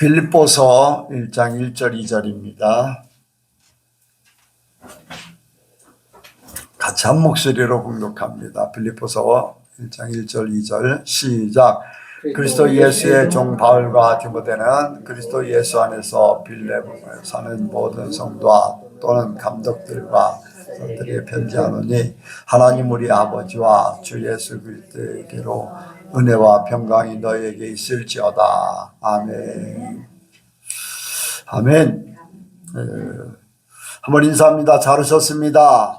빌립보서 1장 1절 2절입니다. 같이 한 목소리로 공독합니다. 빌립보서 1장 1절 2절 시작. 그리스도 예수의 종 바울과 디모데는 그리스도 예수 안에서 빌레몬에 사는 모든 성도와 또는 감독들과 들에게 편지하노니 하나님 우리 아버지와 주 예수 그리스도에게로 은혜와 평강이 너희에게 있을지어다. 아멘. 아멘. 한번 인사합니다. 잘 오셨습니다.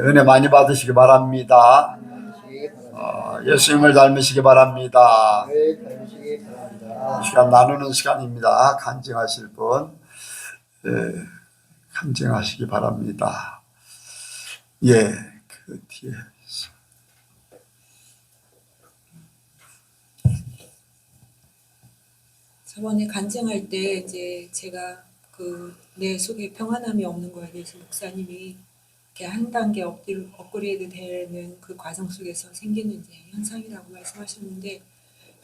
은혜 많이 받으시기 바랍니다. 예수님을 닮으시기 바랍니다. 이 시간 나누는 시간입니다. 간증하실 분 간증하시기 바랍니다. 예, 그 뒤에 저번에 간증할 때 이제 제가 내 속에 평안함이 없는 거에 대해서 목사님이 이렇게 한 단계 업그레이드 되는 그 과정 속에서 생기는 이제 현상이라고 말씀하셨는데,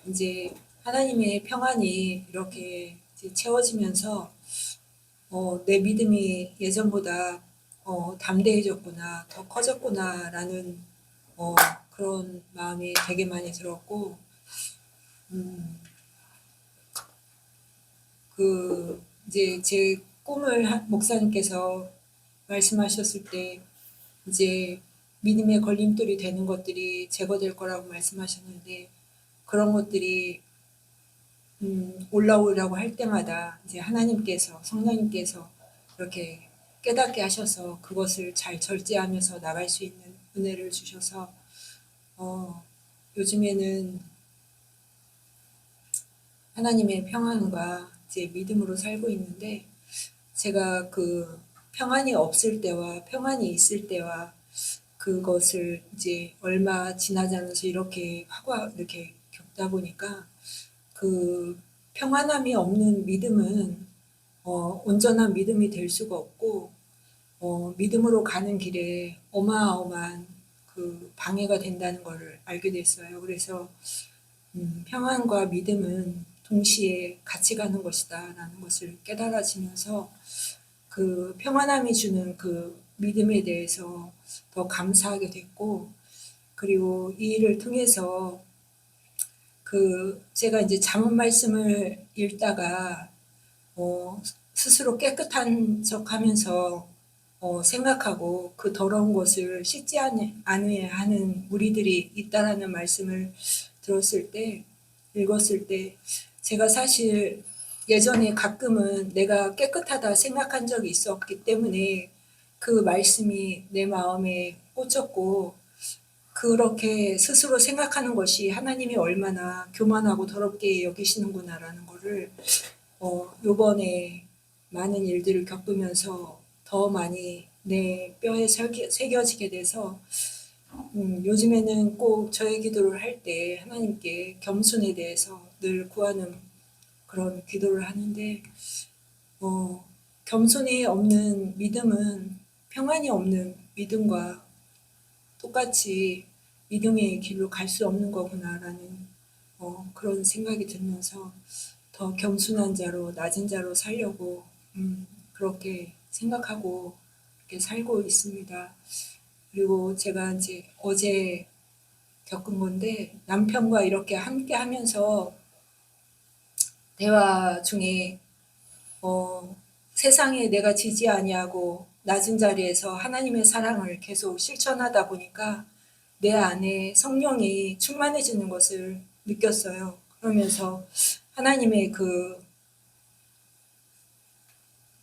이제 하나님의 평안이 이렇게 이제 채워지면서 내 믿음이 예전보다 담대해졌구나, 더 커졌구나라는 그런 마음이 되게 많이 들었고, 이제 제 꿈을 목사님께서 말씀하셨을 때 이제 믿음의 걸림돌이 되는 것들이 제거될 거라고 말씀하셨는데, 그런 것들이 올라오려고 할 때마다 이제 하나님께서, 성령님께서 이렇게 깨닫게 하셔서 그것을 잘 절제하면서 나갈 수 있는 은혜를 주셔서 요즘에는 하나님의 평안과 이제 믿음으로 살고 있는데, 제가 그 평안이 없을 때와 평안이 있을 때와 그것을 이제 얼마 지나지 않아서 이렇게 겪다 보니까, 그 평안함이 없는 믿음은 온전한 믿음이 될 수가 없고, 믿음으로 가는 길에 어마어마한 그 방해가 된다는 것을 알게 됐어요. 그래서 평안과 믿음은 동시에 같이 가는 것이다 라는 것을 깨달아지면서, 그 평안함이 주는 그 믿음에 대해서 더 감사하게 됐고, 그리고 이 일을 통해서 제가 이제 잠언 말씀을 읽다가 스스로 깨끗한 척하면서 생각하고 그 더러운 것을 씻지 않아야 하는 무리들이 있다라는 말씀을 읽었을 때 제가 사실 예전에 가끔은 내가 깨끗하다 생각한 적이 있었기 때문에 그 말씀이 내 마음에 꽂혔고, 그렇게 스스로 생각하는 것이 하나님이 얼마나 교만하고 더럽게 여기시는구나라는 거를 요번에 많은 일들을 겪으면서 더 많이 내 뼈에 새겨지게 돼서, 요즘에는 꼭 저의 기도를 할 때 하나님께 겸손에 대해서 늘 구하는 그런 기도를 하는데, 겸손이 없는 믿음은 평안이 없는 믿음과 똑같이 믿음의 길로 갈 수 없는 거구나라는 그런 생각이 들면서 더 겸손한 자로, 낮은 자로 살려고 그렇게 생각하고 이렇게 살고 있습니다. 그리고 제가 이제 어제 겪은 건데, 남편과 이렇게 함께 하면서 대화 중에 세상에 내가 지지 아니하고 낮은 자리에서 하나님의 사랑을 계속 실천하다 보니까 내 안에 성령이 충만해지는 것을 느꼈어요. 그러면서 하나님의 그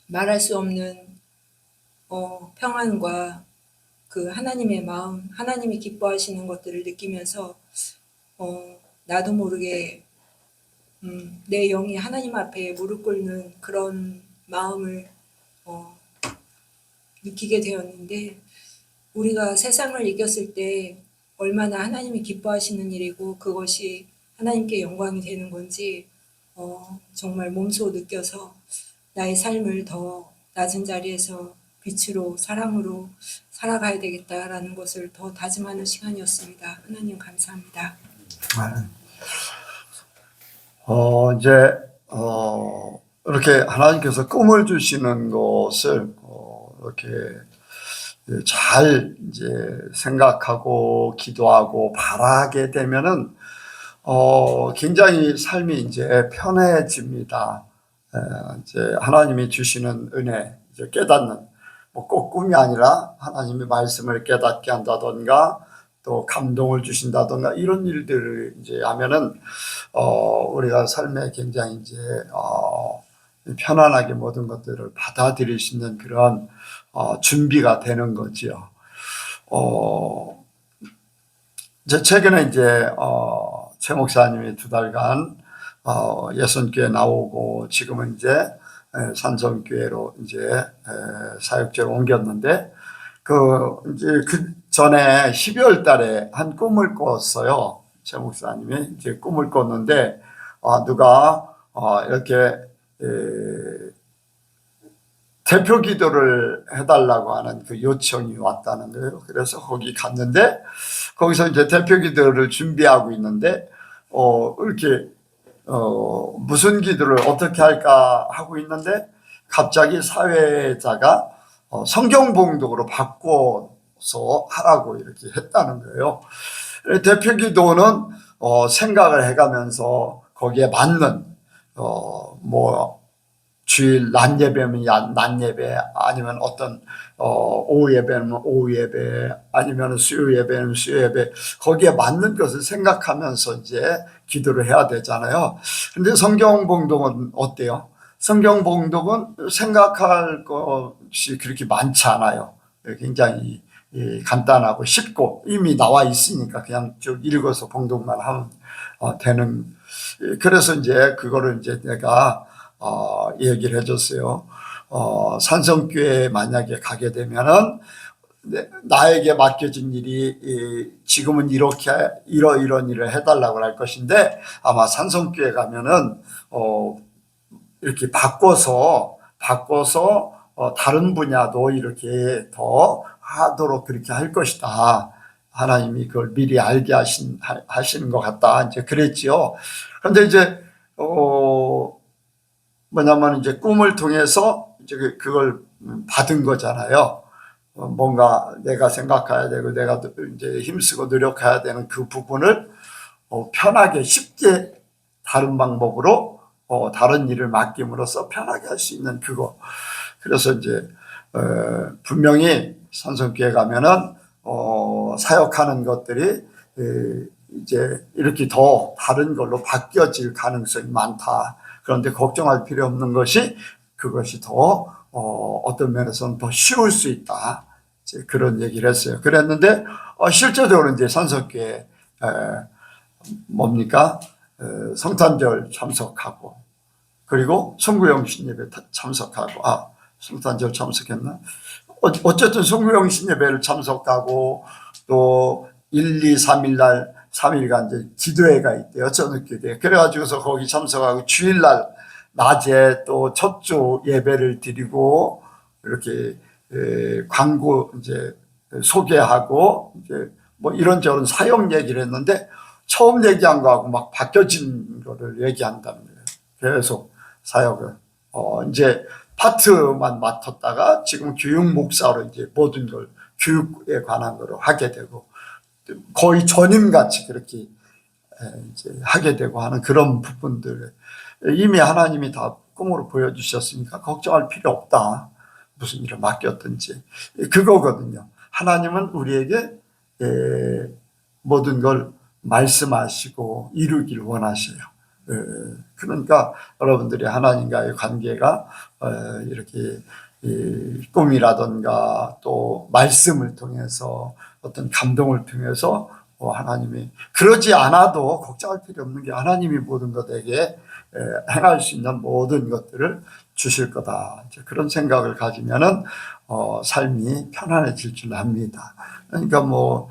말할 수 없는 평안과 그 하나님의 마음, 하나님이 기뻐하시는 것들을 느끼면서 나도 모르게 내 영이 하나님 앞에 무릎 꿇는 그런 마음을 느끼게 되었는데, 우리가 세상을 이겼을 때 얼마나 하나님이 기뻐하시는 일이고 그것이 하나님께 영광이 되는 건지 정말 몸소 느껴서 나의 삶을 더 낮은 자리에서 빛으로, 사랑으로 살아가야 되겠다라는 것을 더 다짐하는 시간이었습니다. 하나님 감사합니다. 이제 이렇게 하나님께서 꿈을 주시는 것을 이렇게 잘 이제 생각하고 기도하고 바라게 되면은 굉장히 삶이 이제 편해집니다. 이제 하나님이 주시는 은혜, 이제 깨닫는, 뭐 꼭 꿈이 아니라 하나님의 말씀을 깨닫게 한다던가, 또 감동을 주신다던가, 이런 일들을 이제 하면은, 우리가 삶에 굉장히 이제, 편안하게 모든 것들을 받아들일 수 있는 그런, 준비가 되는 거지요. 이제 최근에 이제, 최 목사님이 2달간 예선교회 나오고 지금은 이제 산성교회로 이제 사역자로 옮겼는데 이제 그 전에 12월 달에 한 꿈을 꿨어요. 최 목사님이 이제 꿈을 꿨는데 누가 이렇게 대표 기도를 해달라고 하는 그 요청이 왔다는 거예요. 그래서 거기 갔는데 거기서 이제 대표 기도를 준비하고 있는데 이렇게 무슨 기도를 어떻게 할까 하고 있는데 갑자기 사회자가 성경 봉독으로 바꿔서 하라고 이렇게 했다는 거예요. 대표 기도는 생각을 해가면서 거기에 맞는 뭐 주일 낮 예배면 낮 예배, 아니면 어떤 오후 예배면 오후 예배, 아니면 수요 예배면 수요 예배, 거기에 맞는 것을 생각하면서 이제 기도를 해야 되잖아요. 근데 성경 봉독은 어때요? 성경 봉독은 생각할 것이 그렇게 많지 않아요. 굉장히 간단하고 쉽고 이미 나와 있으니까 그냥 쭉 읽어서 봉독만 하면 되는. 그래서 이제 그거를 이제 내가 얘기를 해줬어요. 산성교회에 만약에 가게 되면은 나에게 맡겨진 일이 지금은 이렇게 이런 일을 해달라고 할 것인데 아마 산성교회 가면은 이렇게 바꿔서 다른 분야도 이렇게 더 하도록 그렇게 할 것이다. 하나님이 그걸 미리 알게 하시는 것 같다. 이제 그랬지요. 그런데 이제 뭐냐면 이제 꿈을 통해서 이제 그걸 받은 거잖아요. 뭔가 내가 생각해야 되고 내가 이제 힘쓰고 노력해야 되는 그 부분을 편하게 쉽게 다른 방법으로 다른 일을 맡김으로써 편하게 할 수 있는 그거. 그래서 이제 분명히 산성교회 가면은 사역하는 것들이 이제 이렇게 더 다른 걸로 바뀌어질 가능성이 많다. 그런데 걱정할 필요 없는 것이 그것이 더 어떤 면에서는 더 쉬울 수 있다. 이제 그런 얘기를 했어요. 그랬는데 실제적으로 이제 산석교회 뭡니까? 성탄절 참석하고 그리고 송구영신 예배 참석하고 성탄절 참석했나? 어쨌든 송구영신 예배를 참석하고 또 1, 2, 3일 날 3일간 이제 기도회가 있대요. 저녁 기도회. 그래가지고서 거기 참석하고 주일날 낮에 또 첫 주 예배를 드리고 이렇게 광고 이제 소개하고 이제 뭐 이런저런 사역 얘기를 했는데 처음 얘기한 거하고 막 바뀌어진 거를 얘기한다는 거예요. 계속 사역을 이제 파트만 맡았다가 지금 교육 목사로 이제 모든 걸 교육에 관한 거로 하게 되고 거의 전임같이 그렇게 이제 하게 되고 하는 그런 부분들 이미 하나님이 다 꿈으로 보여주셨으니까 걱정할 필요 없다. 무슨 일을 맡겼든지 그거거든요. 하나님은 우리에게 모든 걸 말씀하시고 이루길 원하셔요. 그러니까 여러분들이 하나님과의 관계가 이렇게 꿈이라든가 또 말씀을 통해서 어떤 감동을 통해서 하나님이 그러지 않아도 걱정할 필요 없는 게 하나님이 모든 것에게 행할 수 있는 모든 것들을 주실 거다. 이제 그런 생각을 가지면은 삶이 편안해질 줄 압니다. 그러니까 뭐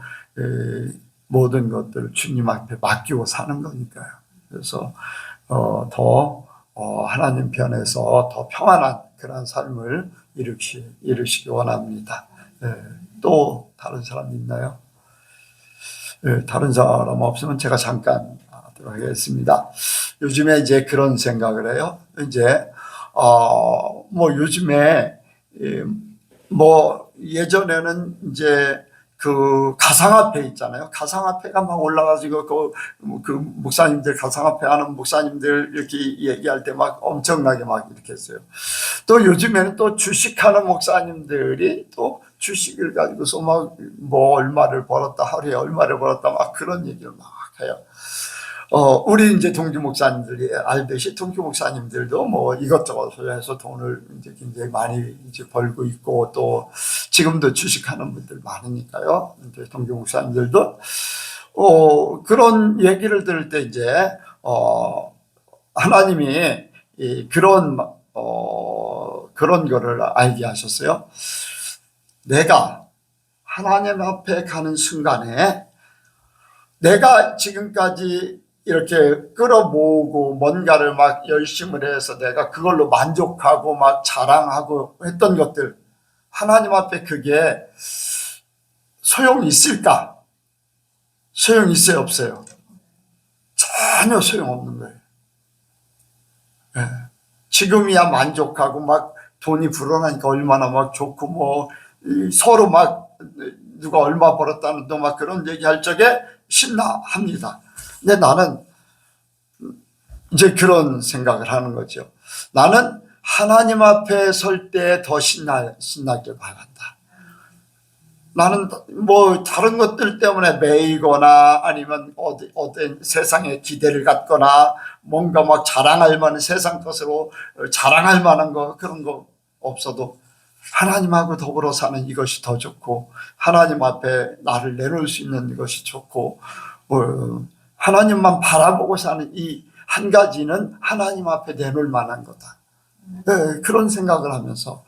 모든 것들을 주님 앞에 맡기고 사는 거니까요. 그래서 더 하나님 편에서 더 평안한 그런 삶을 이루시기 원합니다. 또 다른 사람 있나요? 다른 사람 없으면 제가 잠깐 하도록 하겠습니다. 요즘에 이제 그런 생각을 해요. 이제 뭐 요즘에 뭐 예전에는 이제 그 가상화폐 있잖아요. 가상화폐가 막 올라가지고 그 목사님들 가상화폐 하는 목사님들 이렇게 얘기할 때 막 엄청나게 막 이렇게 했어요. 또 요즘에는 또 주식하는 목사님들이 또 주식을 가지고서 막 뭐 얼마를 벌었다, 하루에 얼마를 벌었다 막 그런 얘기를 막 해요. 우리 이제 동주 목사님들이 알듯이 동주 목사님들도 뭐 이것저것 해서 돈을 이제 굉장히 많이 이제 벌고 있고 또 지금도 주식하는 분들 많으니까요. 이제 동주 목사님들도 그런 얘기를 들을 때 이제 하나님이 그런 거를 알게 하셨어요. 내가 하나님 앞에 가는 순간에 내가 지금까지 이렇게 끌어모으고 뭔가를 막 열심을 해서 내가 그걸로 만족하고 막 자랑하고 했던 것들 하나님 앞에 그게 소용이 있을까? 소용이 있어요, 없어요? 전혀 소용없는 거예요. 예. 지금이야 만족하고 막 돈이 불어나니까 얼마나 막 좋고 뭐 서로 막 누가 얼마 벌었다는 또 막 그런 얘기할 적에 신나합니다. 근데 나는 이제 그런 생각을 하는 거죠. 나는 하나님 앞에 설 때 더 신나게 바란다. 나는 뭐 다른 것들 때문에 매이거나 아니면 어떤 세상에 기대를 갖거나 뭔가 막 자랑할 만한 세상 것으로 자랑할 만한 거 그런 거 없어도 하나님하고 더불어 사는 이것이 더 좋고 하나님 앞에 나를 내놓을 수 있는 것이 좋고 하나님만 바라보고 사는 이 한 가지는 하나님 앞에 내놓을 만한 거다. 네, 그런 생각을 하면서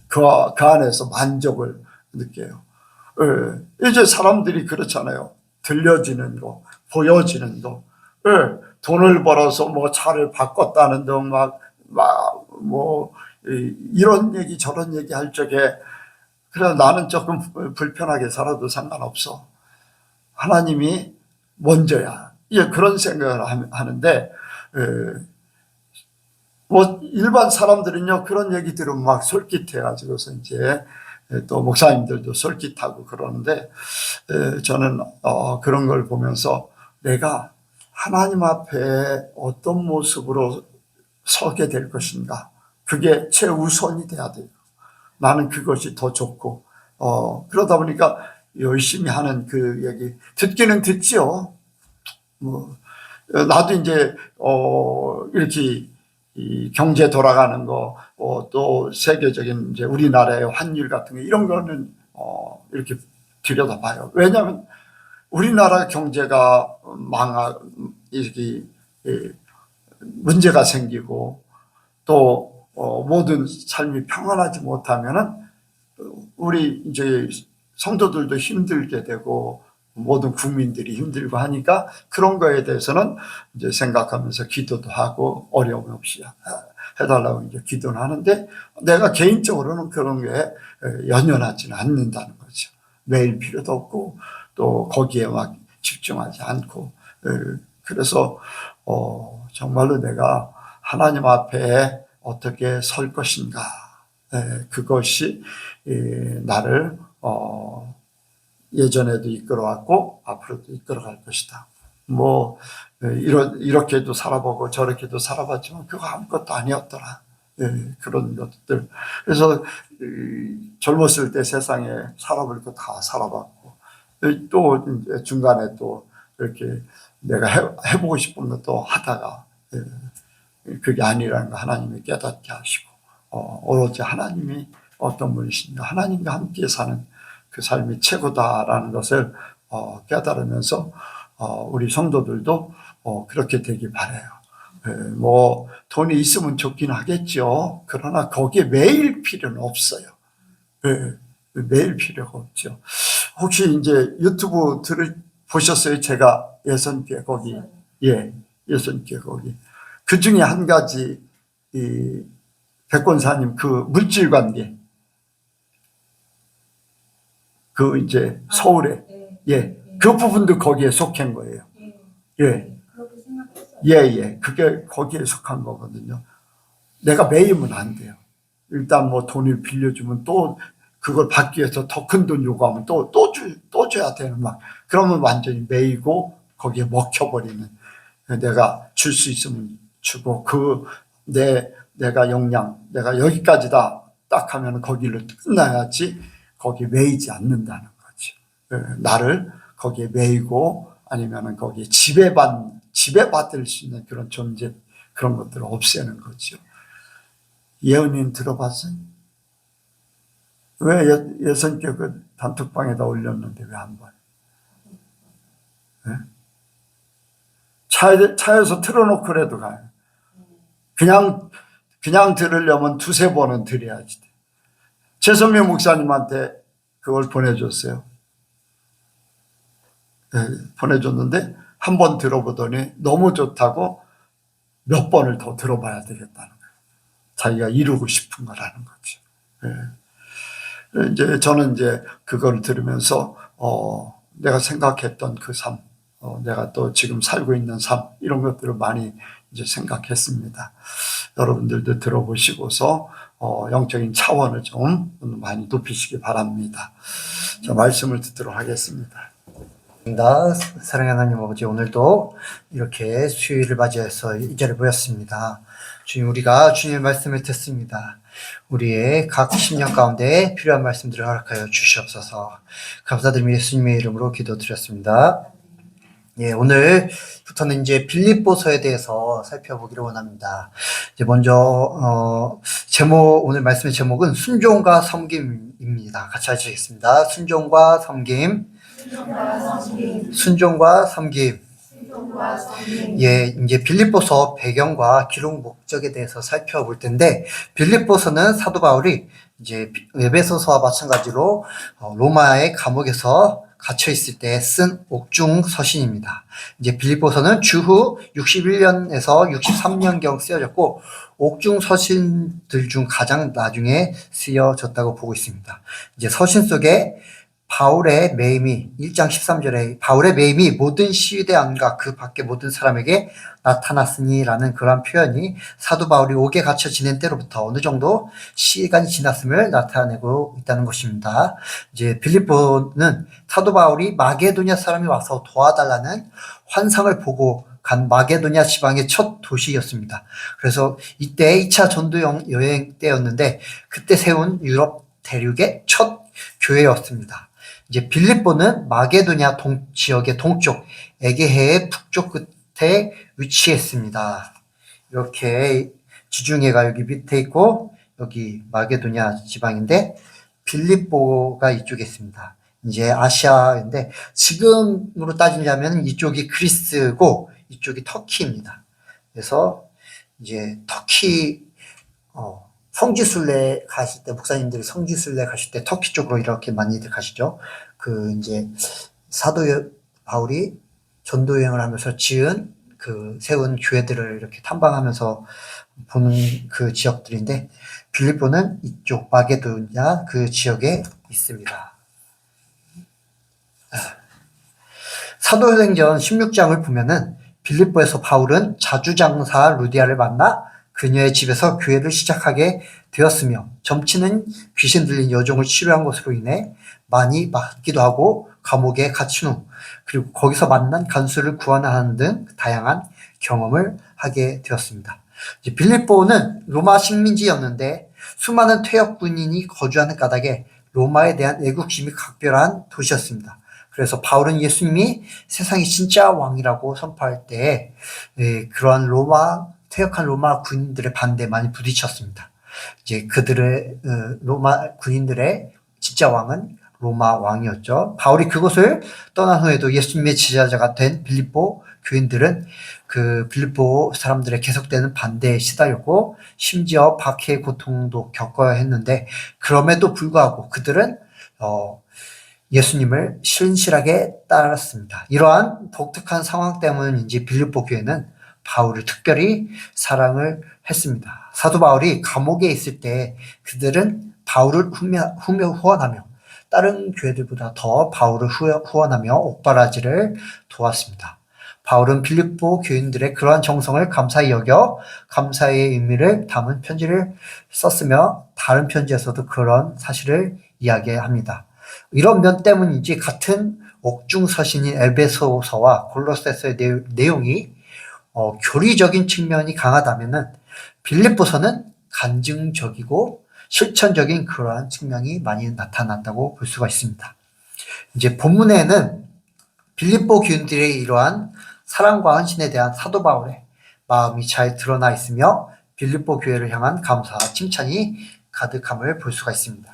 그 안에서 만족을 느껴요. 이제 사람들이 그렇잖아요. 들려지는 거, 보여지는 거, 돈을 벌어서 뭐 차를 바꿨다는 등 뭐 이런 얘기 저런 얘기 할 적에 그래 나는 조금 불편하게 살아도 상관없어. 하나님이 먼저야. 예, 그런 생각을 하는데 뭐 일반 사람들은요 그런 얘기 들으면 막 솔깃해가지고서 이제 또 목사님들도 솔깃하고 그러는데 저는 그런 걸 보면서 내가 하나님 앞에 어떤 모습으로 서게 될 것인가 그게 최우선이 돼야 돼요. 나는 그것이 더 좋고 그러다 보니까 열심히 하는 그 얘기 듣기는 듣지요. 뭐 나도 이제 이렇게 이 경제 돌아가는 거, 또 세계적인 이제 우리나라의 환율 같은 거 이런 거는 이렇게 들여다봐요. 왜냐하면 우리나라 경제가 이렇게 문제가 생기고 또 모든 삶이 평안하지 못하면은 우리 이제 성도들도 힘들게 되고 모든 국민들이 힘들고 하니까 그런 거에 대해서는 이제 생각하면서 기도도 하고 어려움 없이 해달라고 이제 기도는 하는데 내가 개인적으로는 그런 게 연연하지는 않는다는 거죠. 매일 필요도 없고 또 거기에 막 집중하지 않고 그래서 정말로 내가 하나님 앞에 어떻게 설 것인가 그것이 나를 예전에도 이끌어왔고 앞으로도 이끌어갈 것이다. 뭐 이렇게도 살아보고 저렇게도 살아봤지만 그거 아무것도 아니었더라. 그런 것들. 그래서 젊었을 때 세상에 살아볼 거 다 살아봤고 또 중간에 또 이렇게 내가 해보고 싶은 것도 하다가 그게 아니라는 거 하나님이 깨닫게 하시고 오로지 하나님이 어떤 분이신가 하나님과 함께 사는 그 삶이 최고다라는 것을 깨달으면서 우리 성도들도 그렇게 되길 바라요. 뭐 돈이 있으면 좋긴 하겠죠. 그러나 거기에 매일 필요는 없어요. 매일 필요가 없죠. 혹시 이제 유튜브 보셨어요? 제가 예선교회 거기 예선교회 거기 그 중에 한 가지 이 백권사님 그 물질 관계 그 이제 서울에 그 부분도 거기에 속한 거예요. 그렇게 생각했어요. 예. 그게 거기에 속한 거거든요. 내가 매이면 안 돼요. 일단 뭐 돈을 빌려주면 또 그걸 받기 위해서 더 큰 돈 요구하면 또 줘야 되는 막 그러면 완전히 매이고 거기에 먹혀버리는 내가 줄 수 있으면 주고 내가 역량 내가 여기까지다 딱 하면 거기로 끝나야지 거기에 매이지 않는다는 거죠. 나를 거기에 매이고 아니면은 거기에 지배받을 수 있는 그런 존재 그런 것들을 없애는 거죠. 예언님 들어봤어요? 왜 예선격을 단톡방에다 올렸는데 왜 안 봐요? 네? 차에서 틀어놓고라도 가요. 그냥 들으려면 두세 번은 들어야지. 최선미 목사님한테 그걸 보내줬어요. 네, 보내줬는데 한 번 들어보더니 너무 좋다고 몇 번을 더 들어봐야 되겠다는 거예요. 자기가 이루고 싶은 거라는 거죠. 네. 이제 저는 이제 그걸 들으면서 내가 생각했던 그 삶, 내가 또 지금 살고 있는 삶 이런 것들을 많이 이제 생각했습니다. 여러분들도 들어보시고서 영적인 차원을 좀 많이 높이시기 바랍니다. 자, 말씀을 듣도록 하겠습니다. 사랑하는 하나님 아버지, 오늘도 이렇게 수요일을 맞이해서 이 자리에 모였습니다. 주님, 우리가 주님의 말씀을 듣습니다. 우리의 각 심령 가운데 필요한 말씀들을 허락하여 주시옵소서. 감사드리며 예수님의 이름으로 기도드렸습니다. 예, 오늘부터는 이제 빌립보서에 대해서 살펴보기를 원합니다. 이제 먼저 오늘 말씀의 제목은 순종과 섬김입니다. 같이 하시겠습니다. 순종과 섬김. 순종과 섬김. 예, 이제 빌립보서 배경과 기록 목적에 대해서 살펴볼 텐데, 빌립보서는 사도 바울이 이제 에베소서와 마찬가지로 로마의 감옥에서 갇혀 있을 때 쓴 옥중 서신입니다. 이제 빌립보서는 주후 61년에서 63년경 쓰여졌고 옥중 서신들 중 가장 나중에 쓰여졌다고 보고 있습니다. 이제 서신 속에 바울의 매임이 1장 13절에 바울의 매임이 모든 시위대 안과 그 밖의 모든 사람에게 나타났으니라는 그런 표현이 사도 바울이 옥에 갇혀 지낸 때로부터 어느 정도 시간이 지났음을 나타내고 있다는 것입니다. 이제 빌립보는 사도 바울이 마게도냐 사람이 와서 도와달라는 환상을 보고 간 마게도냐 지방의 첫 도시였습니다. 그래서 이때 2차 전도 여행 때였는데 그때 세운 유럽 대륙의 첫 교회였습니다. 이제 빌립보는 마게도냐 지역의 동쪽, 에게해의 북쪽 끝에 위치했습니다. 이렇게 지중해가 여기 밑에 있고 여기 마게도냐 지방인데 빌립보가 이쪽에 있습니다. 이제 아시아인데 지금으로 따지자면 이쪽이 그리스고 이쪽이 터키입니다. 그래서 이제 터키 성지순례 가실 때, 목사님들이 성지순례 가실 때 터키 쪽으로 이렇게 많이들 가시죠. 이제 사도 바울이 전도 여행을 하면서 세운 교회들을 이렇게 탐방하면서 보는 그 지역들인데, 빌립보는 이쪽 마게도냐 그 지역에 있습니다. 사도행전 16장을 보면은 빌립보에서 바울은 자주장사 루디아를 만나 그녀의 집에서 교회를 시작하게 되었으며 점치는 귀신 들린 여종을 치료한 것으로 인해 많이 맞기도 하고 감옥에 갇힌 후 그리고 거기서 만난 간수를 구원하는 등 다양한 경험을 하게 되었습니다. 빌립보는 로마 식민지였는데 수많은 퇴역 군인이 거주하는 까닭에 로마에 대한 애국심이 각별한 도시였습니다. 그래서 바울은 예수님이 세상의 진짜 왕이라고 선포할 때 그러한 퇴역한 로마 군인들의 반대에 많이 부딪혔습니다. 이제 그들의 로마 군인들의 진짜 왕은 로마 왕이었죠. 바울이 그곳을 떠난 후에도 예수님의 지지자가 된 빌립보 교인들은 그 빌립보 사람들의 계속되는 반대에 시달렸고 심지어 박해의 고통도 겪어야 했는데 그럼에도 불구하고 그들은 예수님을 신실하게 따랐습니다. 이러한 독특한 상황 때문인지 빌립보 교회는 바울을 특별히 사랑을 했습니다. 사도 바울이 감옥에 있을 때 그들은 바울을 후원하며 다른 교회들보다 더 바울을 후원하며 옥바라지를 도왔습니다. 바울은 빌립보 교인들의 그러한 정성을 감사히 여겨 감사의 의미를 담은 편지를 썼으며 다른 편지에서도 그런 사실을 이야기합니다. 이런 면 때문인지 같은 옥중서신인 에베소서와 골로새서의 내용이 교리적인 측면이 강하다면은 빌립보서는 간증적이고 실천적인 그러한 측면이 많이 나타난다고 볼 수가 있습니다. 이제 본문에는 빌립보 교인들의 이러한 사랑과 헌신에 대한 사도 바울의 마음이 잘 드러나 있으며 빌립보 교회를 향한 감사와 칭찬이 가득함을 볼 수가 있습니다.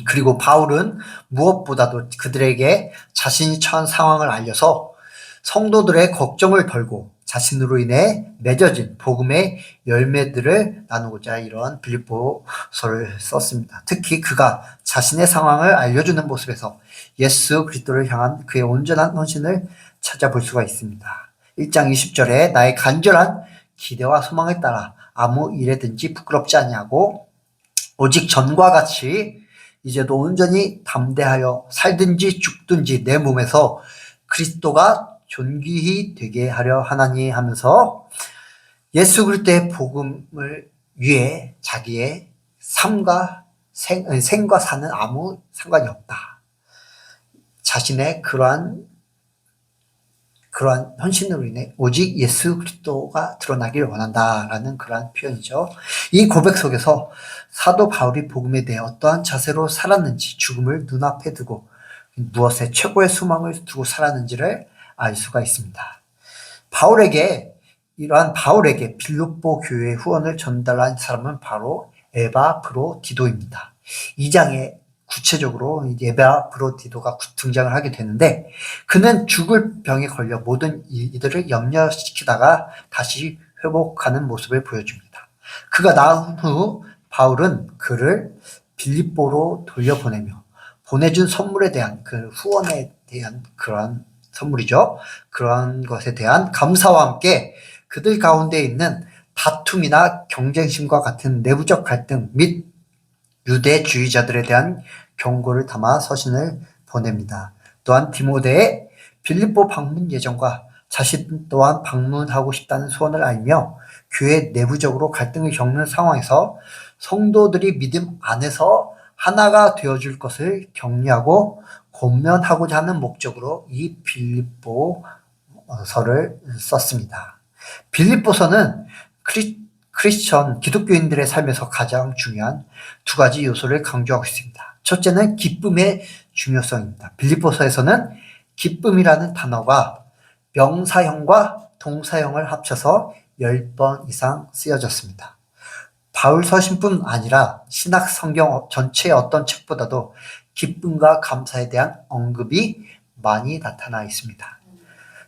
그리고 바울은 무엇보다도 그들에게 자신이 처한 상황을 알려서 성도들의 걱정을 덜고 자신으로 인해 맺어진 복음의 열매들을 나누고자 이런 빌립보서를 썼습니다. 특히 그가 자신의 상황을 알려주는 모습에서 예수 그리스도를 향한 그의 온전한 헌신을 찾아볼 수가 있습니다. 1장 20절에 나의 간절한 기대와 소망에 따라 아무 일에든지 부끄럽지 아니하고 오직 전과 같이 이제도 온전히 담대하여 살든지 죽든지 내 몸에서 그리스도가 존귀히 되게 하려 하나니 하면서 예수 그리스도의 복음을 위해 자기의 삶과 생과 사는 아무 상관이 없다. 자신의 그러한 헌신으로 인해 오직 예수 그리스도가 드러나기를 원한다라는 그러한 표현이죠. 이 고백 속에서 사도 바울이 복음에 대해 어떠한 자세로 살았는지, 죽음을 눈앞에 두고 무엇에 최고의 소망을 두고 살았는지를 알 수가 있습니다. 이러한 바울에게 빌립보 교회의 후원을 전달한 사람은 바로 에바브로디도입니다. 2장에 구체적으로 에바브로디도가 등장을 하게 되는데 그는 죽을 병에 걸려 모든 이들을 염려시키다가 다시 회복하는 모습을 보여줍니다. 그가 나은 후 바울은 그를 빌립보로 돌려보내며 보내준 선물에 대한 그 후원에 대한 그러한 선물이죠. 그러한 것에 대한 감사와 함께 그들 가운데 있는 다툼이나 경쟁심과 같은 내부적 갈등 및 유대주의자들에 대한 경고를 담아 서신을 보냅니다. 또한 디모데의 빌립보 방문 예정과 자신 또한 방문하고 싶다는 소원을 알며 교회 내부적으로 갈등을 겪는 상황에서 성도들이 믿음 안에서 하나가 되어줄 것을 격려하고 권면하고자 하는 목적으로 이 빌립보서를 썼습니다. 빌립보서는 크리스천 기독교인들의 삶에서 가장 중요한 두 가지 요소를 강조하고 있습니다. 첫째는 기쁨의 중요성입니다. 빌립보서에서는 기쁨이라는 단어가 명사형과 동사형을 합쳐서 10번 이상 쓰여졌습니다. 바울 서신뿐 아니라 신학 성경 전체의 어떤 책보다도 기쁨과 감사에 대한 언급이 많이 나타나 있습니다.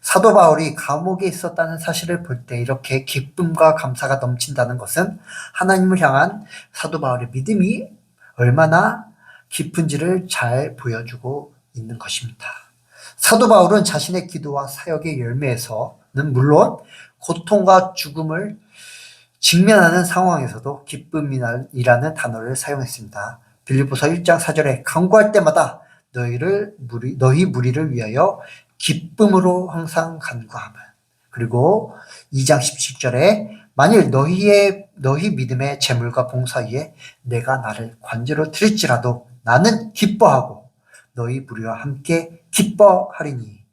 사도 바울이 감옥에 있었다는 사실을 볼 때 이렇게 기쁨과 감사가 넘친다는 것은 하나님을 향한 사도 바울의 믿음이 얼마나 깊은지를 잘 보여주고 있는 것입니다. 사도 바울은 자신의 기도와 사역의 열매에서는 물론 고통과 죽음을 직면하는 상황에서도 기쁨이라는 단어를 사용했습니다. 빌립보서 1장 4절에 간구할 때마다 너희 무리를 위하여 기쁨으로 항상 간구함을. 그리고 2장 17절에 만일 너희 믿음의 재물과 봉사 위에 내가 나를 관제로 드릴지라도 나는 기뻐하고 너희 무리와 함께 기뻐하리니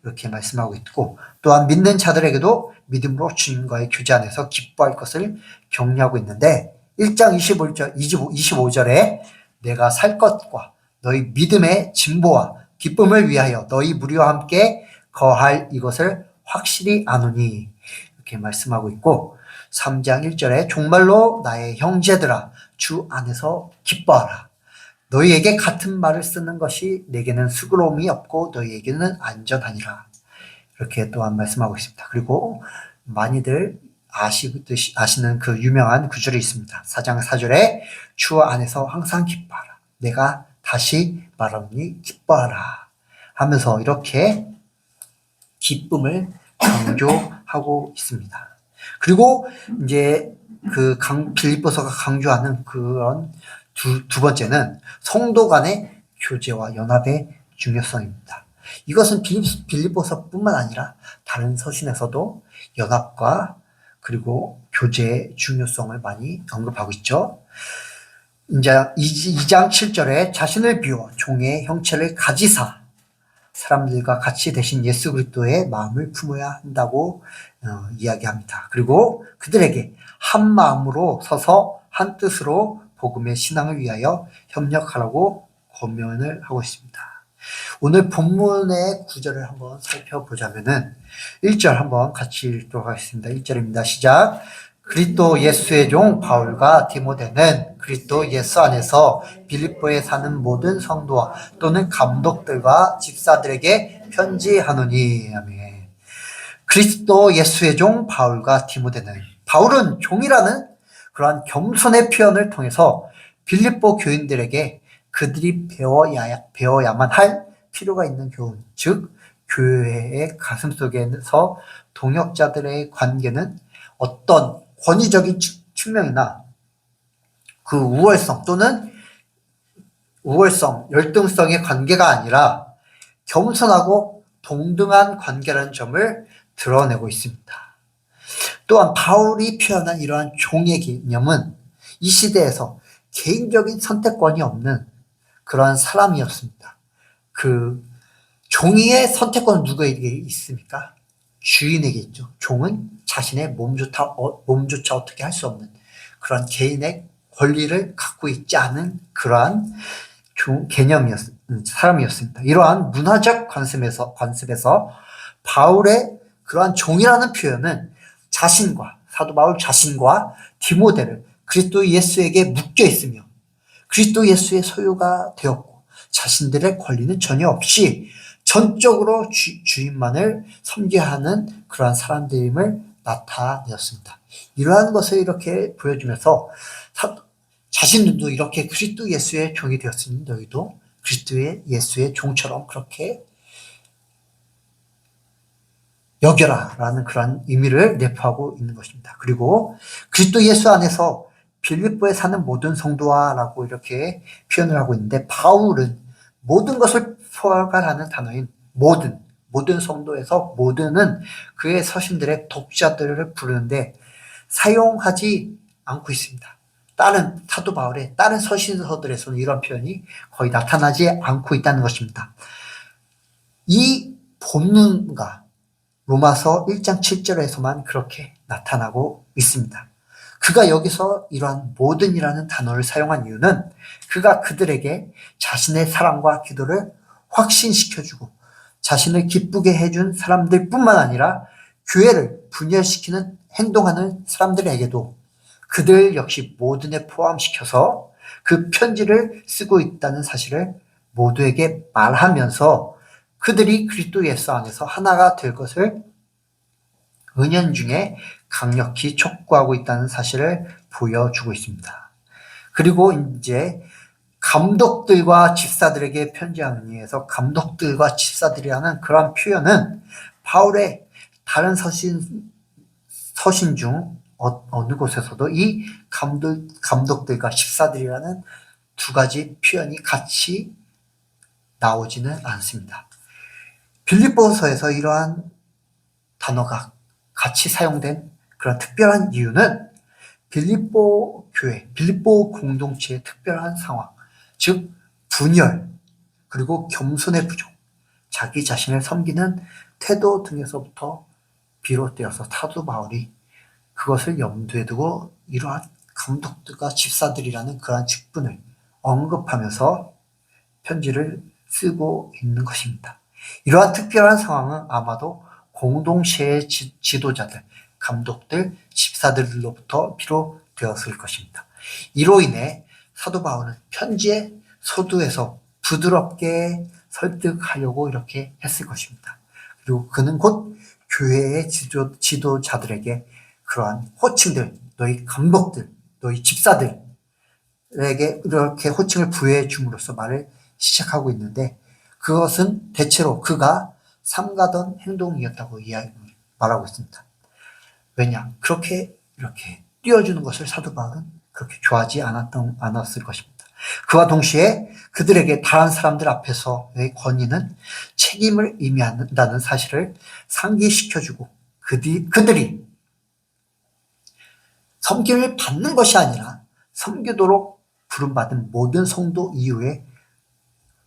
이렇게 말씀하고 있고 또한 믿는 자들에게도 믿음으로 주님과의 교제 안에서 기뻐할 것을 격려하고 있는데 1장 25절에 내가 살 것과 너희 믿음의 진보와 기쁨을 위하여 너희 무리와 함께 거할 이것을 확실히 아노니 이렇게 말씀하고 있고 3장 1절에 정말로 나의 형제들아 주 안에서 기뻐하라. 너희에게 같은 말을 쓰는 것이 내게는 수고로움이 없고 너희에게는 안전하니라. 이렇게 또한 말씀하고 있습니다. 그리고 많이들 아시는 그 유명한 구절이 있습니다. 4장 4절에 주 안에서 항상 기뻐하라. 내가 다시 말하노니 기뻐하라. 하면서 이렇게 기쁨을 강조하고 있습니다. 그리고 이제 빌립보서가 강조하는 그런 두 번째는 성도 간의 교제와 연합의 중요성입니다. 이것은 빌립보서뿐만 아니라 다른 서신에서도 연합과 그리고 교제의 중요성을 많이 언급하고 있죠. 이제 2장 7절에 자신을 비워 종의 형체를 가지사 사람들과 같이 대신 예수 그리스도의 마음을 품어야 한다고 이야기합니다. 그리고 그들에게 한 마음으로 서서 한 뜻으로 복음의 신앙을 위하여 협력하라고 권면을 하고 있습니다. 오늘 본문의 구절을 한번 살펴보자면은 1절 한번 같이 읽도록 하겠습니다. 1절입니다. 시작. 그리스도 예수의 종 바울과 디모데는 그리스도 예수 안에서 빌립보에 사는 모든 성도와 또는 감독들과 집사들에게 편지하노니. 아멘. 그리스도 예수의 종 바울과 디모데는, 바울은 종이라는 그러한 겸손의 표현을 통해서 빌립보 교인들에게 그들이 배워야만 할 필요가 있는 교훈, 즉 교회의 가슴속에서 동역자들의 관계는 어떤 권위적인 측면이나 그 우월성 또는 열등성의 관계가 아니라 겸손하고 동등한 관계라는 점을 드러내고 있습니다. 또한 바울이 표현한 이러한 종의 개념은 이 시대에서 개인적인 선택권이 없는 그러한 사람이었습니다. 그 종의 선택권은 누구에게 있습니까? 주인에게 있죠. 종은 자신의 몸조차 어떻게 할 수 없는 그런 개인의 권리를 갖고 있지 않은 그러한 사람이었습니다. 이러한 문화적 관습에서 바울의 그러한 종이라는 표현은 사도 바울 자신과 디모데를 그리스도 예수에게 묶여 있으며 그리스도 예수의 소유가 되었고 자신들의 권리는 전혀 없이 전적으로 주인만을 섬겨야 하는 그러한 사람들임을 나타내었습니다. 이러한 것을 이렇게 보여주면서 자신들도 이렇게 그리스도 예수의 종이 되었으니 너희도 그리스도 예수의 종처럼 그렇게 여겨라 라는 그런 의미를 내포하고 있는 것입니다. 그리고 그리스도 예수 안에서 빌립보에 사는 모든 성도와 라고 이렇게 표현을 하고 있는데, 바울은 모든 것을 포괄하는 단어인 모든 성도에서 모든은 그의 서신들의 독자들을 부르는데 사용하지 않고 있습니다. 다른 사도 바울의 다른 서신서들에서는 이런 표현이 거의 나타나지 않고 있다는 것입니다. 이 본문과 로마서 1장 7절에서만 그렇게 나타나고 있습니다. 그가 여기서 이러한 모든이라는 단어를 사용한 이유는 그가 그들에게 자신의 사랑과 기도를 확신시켜주고 자신을 기쁘게 해준 사람들 뿐만 아니라 교회를 분열시키는 행동하는 사람들에게도 그들 역시 모든에 포함시켜서 그 편지를 쓰고 있다는 사실을 모두에게 말하면서 그들이 그리스도 예수 안에서 하나가 될 것을 은연중에 강력히 촉구하고 있다는 사실을 보여주고 있습니다. 그리고 이제 감독들과 집사들에게 편지하는 의미에서 감독들과 집사들이라는 그런 표현은 바울의 다른 서신 중 어느 곳에서도 이 감독들과 집사들이라는 두 가지 표현이 같이 나오지는 않습니다. 빌립보서에서 이러한 단어가 같이 사용된 그런 특별한 이유는 빌립보 교회, 빌립보 공동체의 특별한 상황, 즉 분열, 그리고 겸손의 부족, 자기 자신을 섬기는 태도 등에서부터 비롯되어서 사도 바울이 그것을 염두에 두고 이러한 감독들과 집사들이라는 그러한 직분을 언급하면서 편지를 쓰고 있는 것입니다. 이러한 특별한 상황은 아마도 공동체의 지도자들, 감독들, 집사들로부터 비롯되었을 것입니다. 이로 인해 사도 바울은 편지의 서두에서 부드럽게 설득하려고 이렇게 했을 것입니다. 그리고 그는 곧 교회의 지도자들에게 그러한 호칭들, 너희 감독들, 너희 집사들에게 이렇게 호칭을 부여해 줌으로써 말을 시작하고 있는데, 그것은 대체로 그가 삼가던 행동이었다고 말하고 있습니다. 왜냐? 그렇게 이렇게 띄워주는 것을 사도 바울은 그렇게 좋아하지 않았을 것입니다. 그와 동시에 그들에게 다른 사람들 앞에서의 권위는 책임을 의미한다는 사실을 상기시켜주고 그들이 섬김을 받는 것이 아니라 섬기도록 부름받은 모든 성도 이후에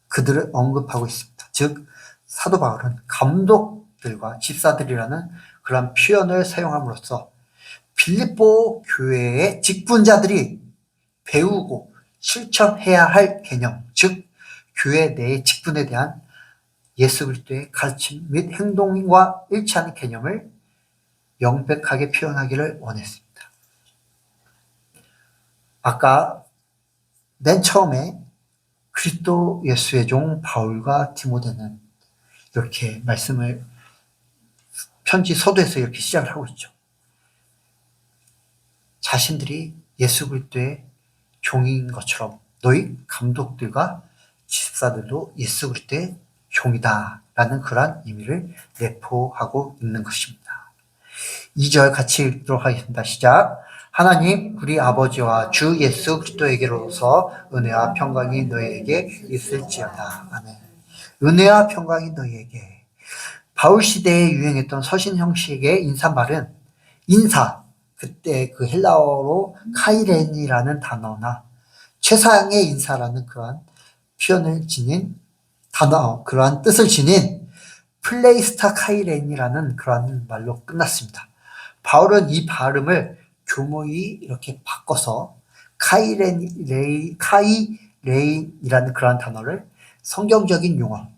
그들을 언급하고 있습니다. 즉 사도 바울은 감독들과 집사들이라는 그런 표현을 사용함으로써 빌립보 교회의 직분자들이 배우고 실천해야 할 개념, 즉 교회 내의 직분에 대한 예수 그리스도의 가르침 및 행동과 일치하는 개념을 명백하게 표현하기를 원했습니다. 아까 맨 처음에 그리스도 예수의 종 바울과 디모데는 이렇게 말씀을 편지 서두에서 이렇게 시작을 하고 있죠. 자신들이 예수 그리스도의 종인 것처럼 너희 감독들과 집사들도 예수 그리스도의 종이다라는 그러한 의미를 내포하고 있는 것입니다. 2절 같이 읽도록 하겠습니다. 시작. 하나님 우리 아버지와 주 예수 그리스도에게로서 은혜와 평강이 너희에게 있을지어다. 아멘. 은혜와 평강이 너희에게. 바울 시대에 유행했던 서신 형식의 인사말은 그때 그 헬라어로 카이렌이라는 단어나 최상의 인사라는 그러한 표현을 지닌 단어, 그러한 뜻을 지닌 플레이스타 카이렌이라는 그러한 말로 끝났습니다. 바울은 이 발음을 교모이 이렇게 바꿔서 카이레인이라는 그러한 단어를 성경적인 용어,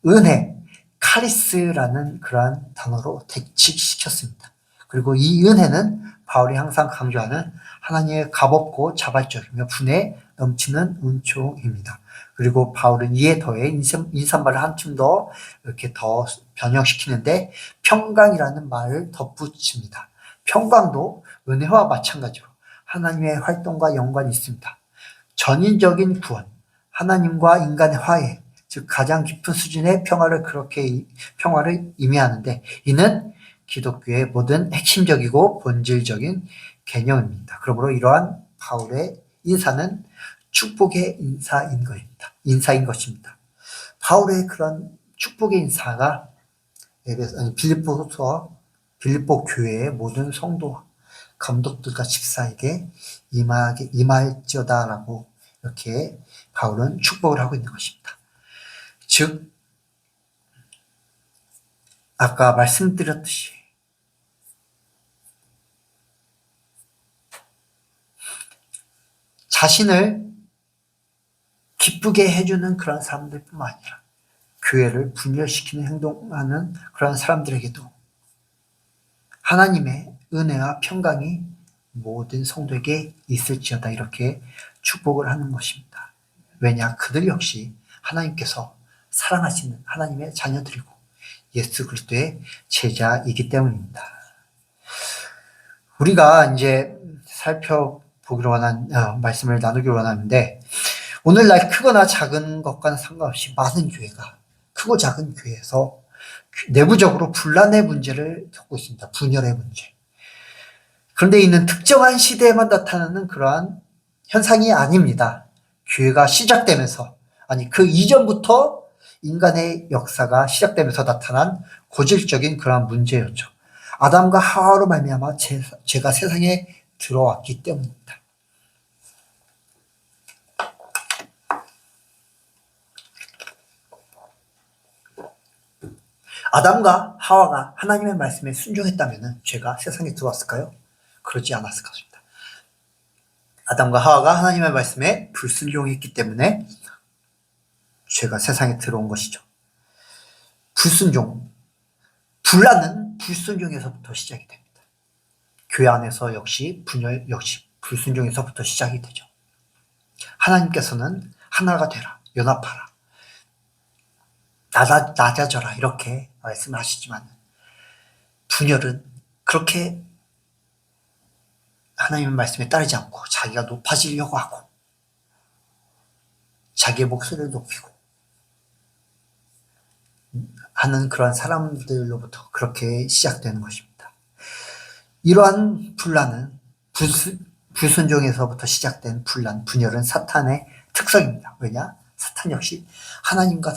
은혜, 카리스라는 그러한 단어로 대치시켰습니다. 그리고 이 은혜는 바울이 항상 강조하는 하나님의 값없고 자발적이며 분에 넘치는 은총입니다. 그리고 바울은 이에 더해 인사말을 한층 더 이렇게 더 변형시키는데 평강이라는 말을 덧붙입니다. 평강도 은혜와 마찬가지로 하나님의 활동과 연관이 있습니다. 전인적인 구원, 하나님과 인간의 화해, 즉 가장 깊은 수준의 평화를 의미하는데 이는 기독교의 모든 핵심적이고 본질적인 개념입니다. 그러므로 이러한 바울의 인사는 축복의 인사인 것입니다. 바울의 그런 축복의 인사가 빌립보 교회의 모든 성도, 감독들과 집사에게 임할지어다라고 이렇게 바울은 축복을 하고 있는 것입니다. 즉 아까 말씀드렸듯이 자신을 기쁘게 해주는 그런 사람들뿐만 아니라 교회를 분열시키는 행동하는 그런 사람들에게도 하나님의 은혜와 평강이 모든 성도에게 있을지어다 이렇게 축복을 하는 것입니다. 왜냐? 그들 역시 하나님께서 사랑하시는 하나님의 자녀들이고 예수 그리스도의 제자이기 때문입니다. 우리가 이제 말씀을 나누기로 원하는데 오늘날 크거나 작은 것과는 상관없이 많은 교회가 크고 작은 교회에서 내부적으로 분란의 문제를 겪고 있습니다. 분열의 문제. 그런데 이는 특정한 시대에만 나타나는 그러한 현상이 아닙니다. 교회가 시작되면서 그 이전부터 인간의 역사가 시작되면서 나타난 고질적인 그러한 문제였죠. 아담과 하와로 말미암아 죄가 세상에 들어왔기 때문입니다. 아담과 하와가 하나님의 말씀에 순종했다면 죄가 세상에 들어왔을까요? 그러지 않았을 것입니다. 아담과 하와가 하나님의 말씀에 불순종했기 때문에 죄가 세상에 들어온 것이죠. 분란은 불순종에서부터 시작이 됩니다. 교회 안에서 역시 분열 역시 불순종에서부터 시작이 되죠. 하나님께서는 하나가 되라, 연합하라, 낮아져라 이렇게 말씀을 하시지만 분열은 그렇게 하나님의 말씀에 따르지 않고 자기가 높아지려고 하고 자기의 목소리를 높이고 하는 그런 사람들로부터 그렇게 시작되는 것입니다. 이러한 분란은 불순종에서부터 시작된 분열은 사탄의 특성입니다. 왜냐? 사탄 역시 하나님과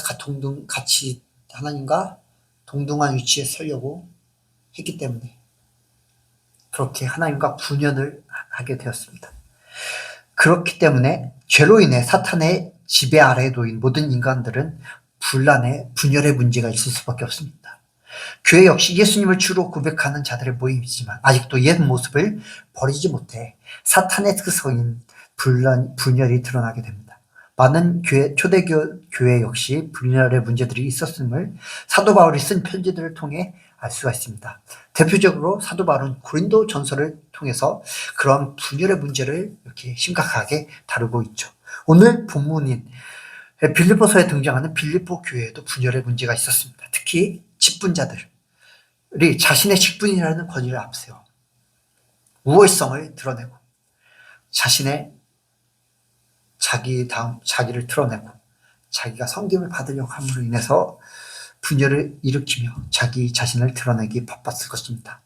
같이 하나님과 동등한 위치에 서려고 했기 때문에 그렇게 하나님과 분열을 하게 되었습니다. 그렇기 때문에 죄로 인해 사탄의 지배 아래에 놓인 모든 인간들은 분열의 문제가 있을 수밖에 없습니다. 교회 역시 예수님을 주로 고백하는 자들의 모임이지만 아직도 옛 모습을 버리지 못해 사탄의 특성인 분열이 드러나게 됩니다. 많은 초대교회 역시 분열의 문제들이 있었음을 사도 바울이 쓴 편지들을 통해 알 수가 있습니다. 대표적으로 사도 바울은 고린도 전서를 통해서 그런 분열의 문제를 이렇게 심각하게 다루고 있죠. 오늘 본문인 빌립보서에 등장하는 빌립보 교회에도 분열의 문제가 있었습니다. 특히 직분자들이 자신의 직분이라는 권위를 앞세워 우월성을 드러내고 자기를 드러내고 자기가 섬김을 받으려고 함으로 인해서 분열을 일으키며 자기 자신을 드러내기 바빴을 것입니다.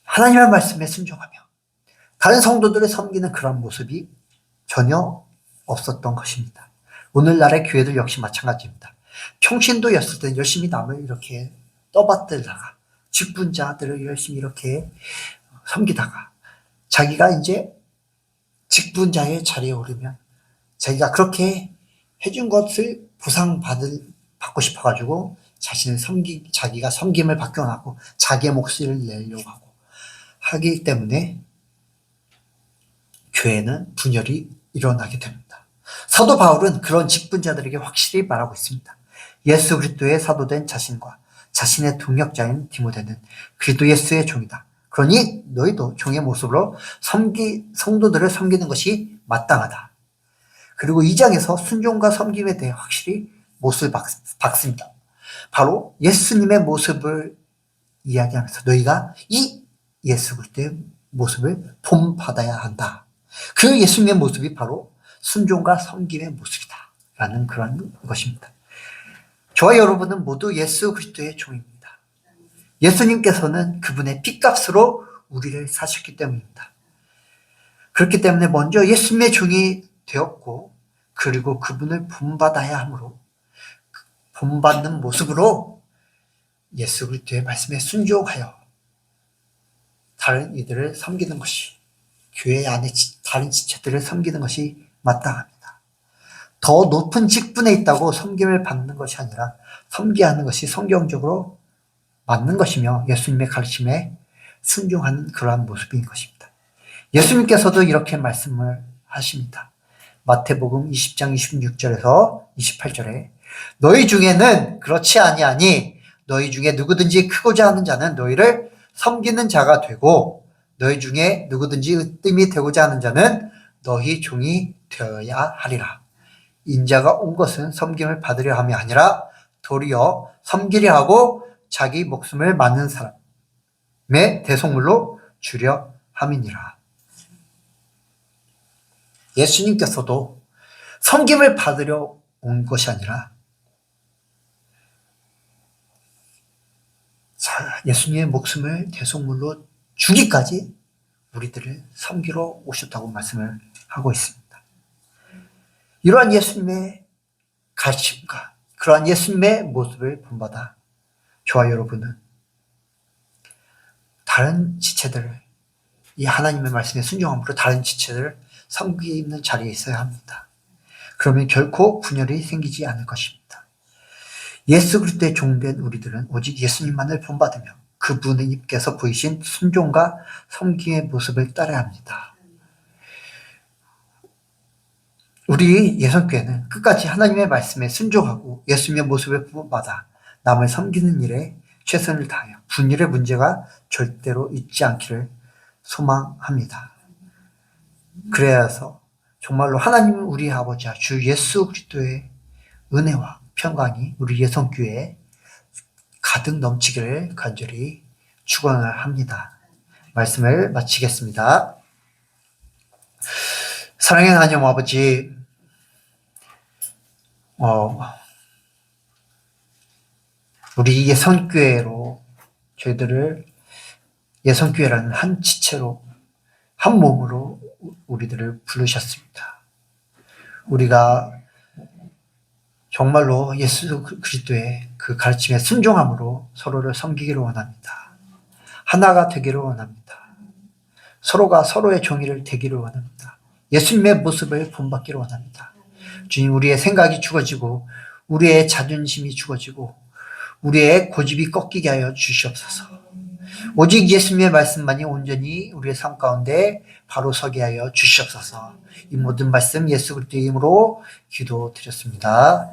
하나님의 말씀에 순종하며 다른 성도들을 섬기는 그런 모습이 전혀 없었던 것입니다. 오늘날의 교회들 역시 마찬가지입니다. 평신도였을 때는 열심히 남을 이렇게 떠받들다가 직분자들을 열심히 이렇게 섬기다가 자기가 이제 직분자의 자리에 오르면 자기가 그렇게 해준 것을 보상받고 싶어가지고 자기가 섬김을 받겨나고 자기의 몫을 내려고 하기 때문에 교회는 분열이 일어나게 됩니다. 사도 바울은 그런 직분자들에게 확실히 말하고 있습니다. 예수 그리스도의 사도된 자신과 자신의 동역자인 디모데는 그리스도 예수의 종이다. 그러니 너희도 종의 모습으로 성도들을 섬기는 것이 마땅하다. 그리고 2장에서 순종과 섬김에 대해 확실히 못을 박습니다. 바로 예수님의 모습을 이야기하면서 너희가 이 예수 그리스도의 모습을 본받아야 한다. 그 예수님의 모습이 바로 순종과 섬김의 모습이다. 라는 그런 것입니다. 저와 여러분은 모두 예수 그리스도의 종입니다. 예수님께서는 그분의 핏값으로 우리를 사셨기 때문입니다. 그렇기 때문에 먼저 예수님의 종이 되었고 그리고 그분을 본받아야 하므로 본받는 모습으로 예수 그리스도의 말씀에 순종하여 다른 이들을 섬기는 것이 교회 안에 다른 지체들을 섬기는 것이 마땅합니다. 더 높은 직분에 있다고 섬김을 받는 것이 아니라 섬겨야 하는 것이 성경적으로 맞는 것이며 예수님의 가르침에 순종하는 그러한 모습인 것입니다. 예수님께서도 이렇게 말씀을 하십니다. 마태복음 20장 26절에서 28절에 너희 중에는 그렇지 아니하니 너희 중에 누구든지 크고자 하는 자는 너희를 섬기는 자가 되고 너희 중에 누구든지 으뜸이 되고자 하는 자는 너희 종이 되어야 하리라. 인자가 온 것은 섬김을 받으려 함이 아니라 도리어 섬기려 하고 자기 목숨을 맞는 사람의 대속물로 주려 함이니라. 예수님께서도 섬김을 받으려 온 것이 아니라 예수님의 목숨을 대속물로 주기까지 우리들을 섬기러 오셨다고 말씀을 하고 있습니다. 이러한 예수님의 가르침과 그러한 예수님의 모습을 본받아 저와 여러분은 다른 지체들을 이 하나님의 말씀에 순종함으로 다른 지체들을 섬기는 자리에 있어야 합니다. 그러면 결코 분열이 생기지 않을 것입니다. 예수 그리스도의 종된 우리들은 오직 예수님만을 본받으며 그분께서 보이신 순종과 섬김의 모습을 따라야 합니다. 우리 예선교회는 끝까지 하나님의 말씀에 순종하고 예수님의 모습을 본받아 남을 섬기는 일에 최선을 다하여 분열의 문제가 절대로 있지 않기를 소망합니다. 그래야 해서 정말로 하나님 우리 아버지와 주 예수 그리스도의 은혜와 평강이 우리 예선교회에 가득 넘치기를 간절히 축원을 합니다. 말씀을 마치겠습니다. 사랑의 하나님 아버지, 우리 예선교회로 저희들을 예선교회라는 한 지체로 한 몸으로 우리들을 부르셨습니다. 우리가 정말로 예수 그리스도의 그 가르침에 순종함으로 서로를 섬기기를 원합니다. 하나가 되기를 원합니다. 서로가 서로의 종이를 되기를 원합니다. 예수님의 모습을 본받기를 원합니다. 주님, 우리의 생각이 죽어지고 우리의 자존심이 죽어지고 우리의 고집이 꺾이게 하여 주시옵소서. 오직 예수님의 말씀만이 온전히 우리의 삶 가운데 바로 서게 하여 주시옵소서. 이 모든 말씀 예수 그리스도의 이름으로 기도드렸습니다.